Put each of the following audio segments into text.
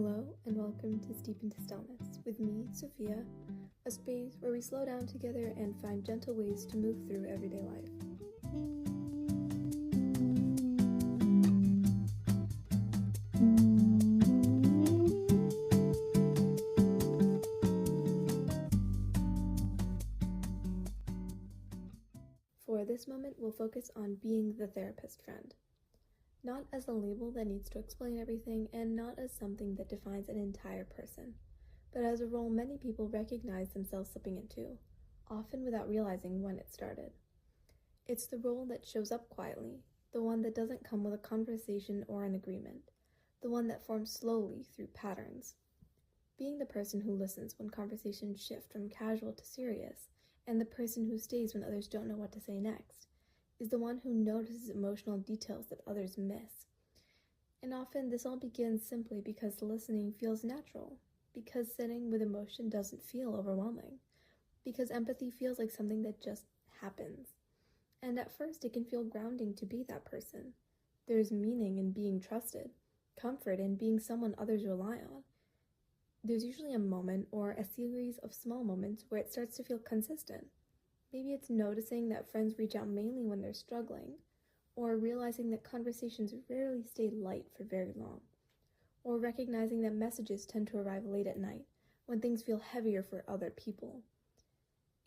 Hello and welcome to Steep into Stillness with me, Sophia, a space where we slow down together and find gentle ways to move through everyday life. For this moment, we'll focus on being the therapist friend. Not as a label that needs to explain everything, and not as something that defines an entire person, but as a role many people recognize themselves slipping into, often without realizing when it started. It's the role that shows up quietly, the one that doesn't come with a conversation or an agreement, the one that forms slowly through patterns. Being the person who listens when conversations shift from casual to serious, and the person who stays when others don't know what to say next, is the one who notices emotional details that others miss. And often this all begins simply because listening feels natural, because sitting with emotion doesn't feel overwhelming, because empathy feels like something that just happens. And at first it can feel grounding to be that person. There's meaning in being trusted, comfort in being someone others rely on. There's usually a moment or a series of small moments where it starts to feel consistent. Maybe it's noticing that friends reach out mainly when they're struggling, or realizing that conversations rarely stay light for very long, or recognizing that messages tend to arrive late at night when things feel heavier for other people.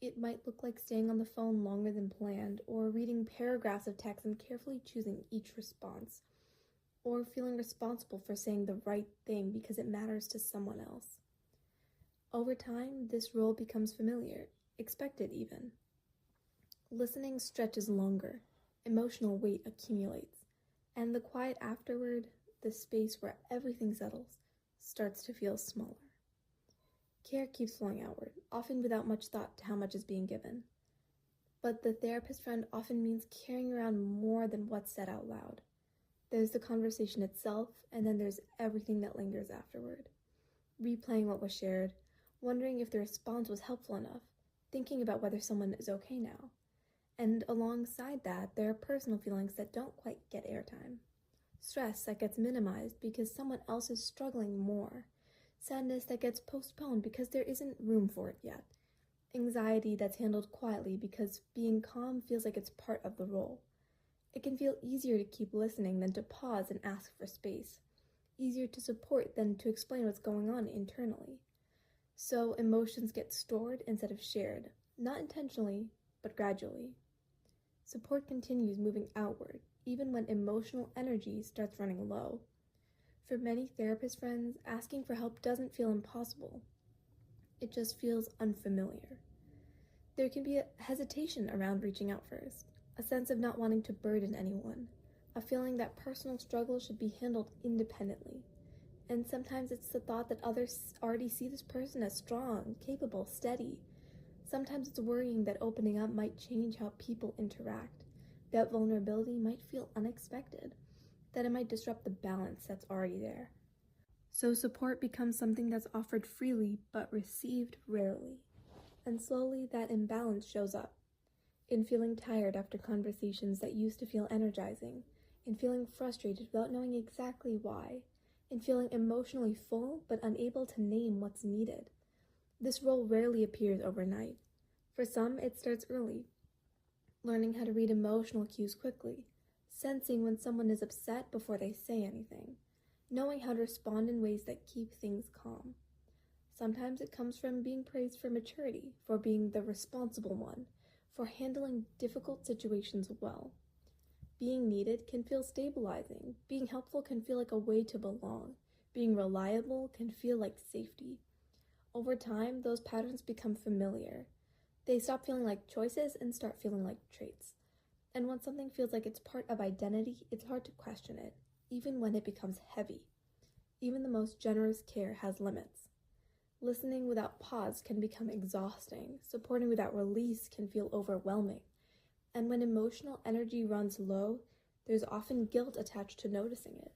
It might look like staying on the phone longer than planned, or reading paragraphs of text and carefully choosing each response, or feeling responsible for saying the right thing because it matters to someone else. Over time, this role becomes familiar, expected even. Listening stretches longer, emotional weight accumulates, and the quiet afterward, the space where everything settles, starts to feel smaller. Care keeps flowing outward, often without much thought to how much is being given. But the therapist friend often means carrying around more than what's said out loud. There's the conversation itself, and then there's everything that lingers afterward. Replaying what was shared, wondering if the response was helpful enough, thinking about whether someone is okay now. And alongside that, there are personal feelings that don't quite get airtime. Stress that gets minimized because someone else is struggling more. Sadness that gets postponed because there isn't room for it yet. Anxiety that's handled quietly because being calm feels like it's part of the role. It can feel easier to keep listening than to pause and ask for space. Easier to support than to explain what's going on internally. So emotions get stored instead of shared, not intentionally, but gradually. Support continues moving outward, even when emotional energy starts running low. For many therapist friends, asking for help doesn't feel impossible. It just feels unfamiliar. There can be a hesitation around reaching out first, a sense of not wanting to burden anyone, a feeling that personal struggles should be handled independently. And sometimes it's the thought that others already see this person as strong, capable, steady. Sometimes it's worrying that opening up might change how people interact, that vulnerability might feel unexpected, that it might disrupt the balance that's already there. So support becomes something that's offered freely but received rarely. And slowly that imbalance shows up, in feeling tired after conversations that used to feel energizing, in feeling frustrated without knowing exactly why, in feeling emotionally full but unable to name what's needed. This role rarely appears overnight. For some, it starts early, learning how to read emotional cues quickly, sensing when someone is upset before they say anything, knowing how to respond in ways that keep things calm. Sometimes it comes from being praised for maturity, for being the responsible one, for handling difficult situations well. Being needed can feel stabilizing. Being helpful can feel like a way to belong. Being reliable can feel like safety. Over time, those patterns become familiar. They stop feeling like choices and start feeling like traits. And when something feels like it's part of identity, it's hard to question it, even when it becomes heavy. Even the most generous care has limits. Listening without pause can become exhausting. Supporting without release can feel overwhelming. And when emotional energy runs low, there's often guilt attached to noticing it.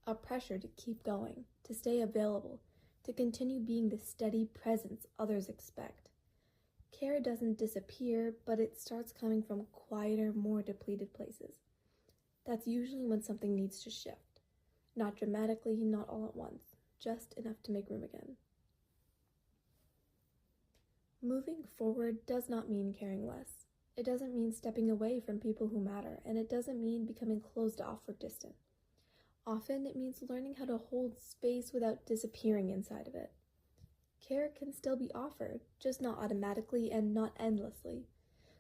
A pressure to keep going, to stay available, to continue being the steady presence others expect. Care doesn't disappear, but it starts coming from quieter, more depleted places. That's usually when something needs to shift. Not dramatically, not all at once, just enough to make room again. Moving forward does not mean caring less. It doesn't mean stepping away from people who matter, and it doesn't mean becoming closed off or distant. Often it means learning how to hold space without disappearing inside of it. Care can still be offered, just not automatically and not endlessly.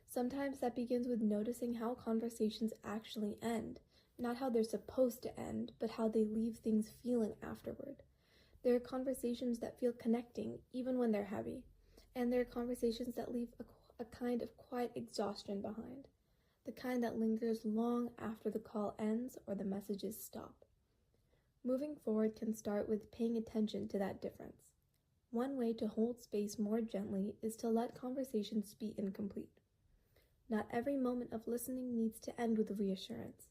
Sometimes that begins with noticing how conversations actually end, not how they're supposed to end, but how they leave things feeling afterward. There are conversations that feel connecting, even when they're heavy, and there are conversations that leave a kind of quiet exhaustion behind, the kind that lingers long after the call ends or the messages stop. Moving forward can start with paying attention to that difference. One way to hold space more gently is to let conversations be incomplete. Not every moment of listening needs to end with reassurance.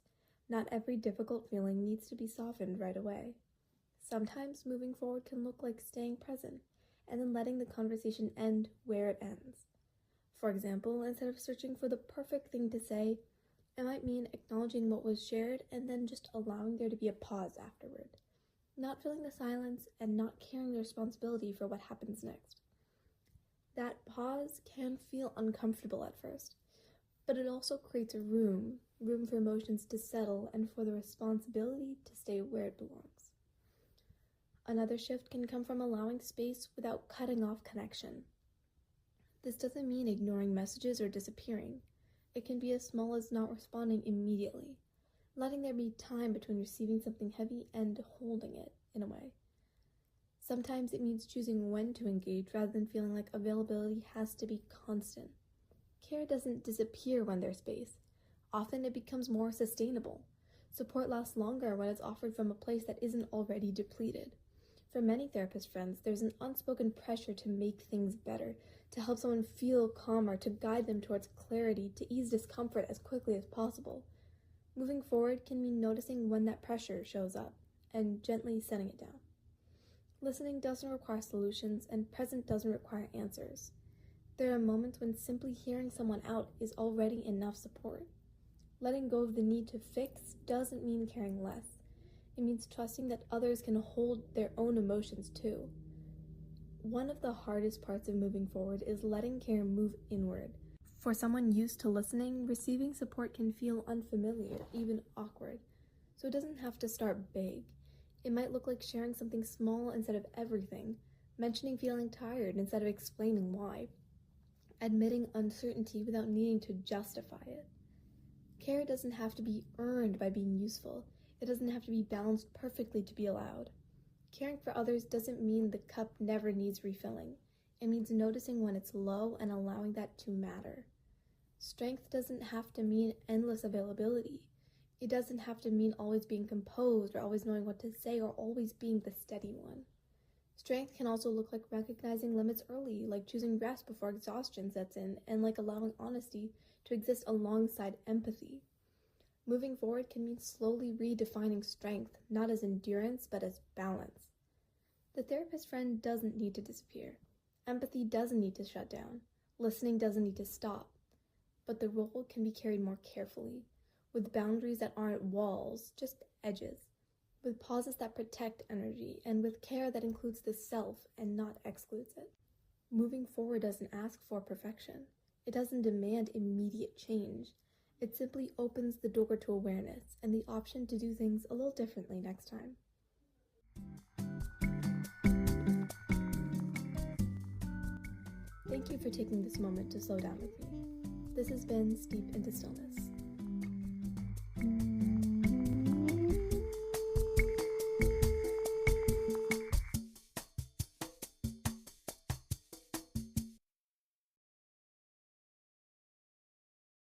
Not every difficult feeling needs to be softened right away. Sometimes moving forward can look like staying present and then letting the conversation end where it ends. For example, instead of searching for the perfect thing to say, it might mean acknowledging what was shared and then just allowing there to be a pause afterward. Not filling the silence and not carrying the responsibility for what happens next. That pause can feel uncomfortable at first, but it also creates a room for emotions to settle and for the responsibility to stay where it belongs. Another shift can come from allowing space without cutting off connection. This doesn't mean ignoring messages or disappearing. It can be as small as not responding immediately, letting there be time between receiving something heavy and holding it, in a way. Sometimes it means choosing when to engage rather than feeling like availability has to be constant. Care doesn't disappear when there's space. Often it becomes more sustainable. Support lasts longer when it's offered from a place that isn't already depleted. For many therapist friends, there's an unspoken pressure to make things better, to help someone feel calmer, to guide them towards clarity, to ease discomfort as quickly as possible. Moving forward can mean noticing when that pressure shows up and gently setting it down. Listening doesn't require solutions, and present doesn't require answers. There are moments when simply hearing someone out is already enough support. Letting go of the need to fix doesn't mean caring less. It means trusting that others can hold their own emotions too. One of the hardest parts of moving forward is letting care move inward. For someone used to listening, receiving support can feel unfamiliar, even awkward. So it doesn't have to start big. It might look like sharing something small instead of everything, mentioning feeling tired instead of explaining why, admitting uncertainty without needing to justify it. Care doesn't have to be earned by being useful. It doesn't have to be balanced perfectly to be allowed. Caring for others doesn't mean the cup never needs refilling. It means noticing when it's low and allowing that to matter. Strength doesn't have to mean endless availability. It doesn't have to mean always being composed or always knowing what to say or always being the steady one. Strength can also look like recognizing limits early, like choosing rest before exhaustion sets in, and like allowing honesty to exist alongside empathy. Moving forward can mean slowly redefining strength, not as endurance, but as balance. The therapist friend doesn't need to disappear. Empathy doesn't need to shut down. Listening doesn't need to stop. But the role can be carried more carefully, with boundaries that aren't walls, just edges, with pauses that protect energy, and with care that includes the self and not excludes it. Moving forward doesn't ask for perfection. It doesn't demand immediate change. It simply opens the door to awareness and the option to do things a little differently next time. Thank you for taking this moment to slow down with me. This has been Steep into Stillness.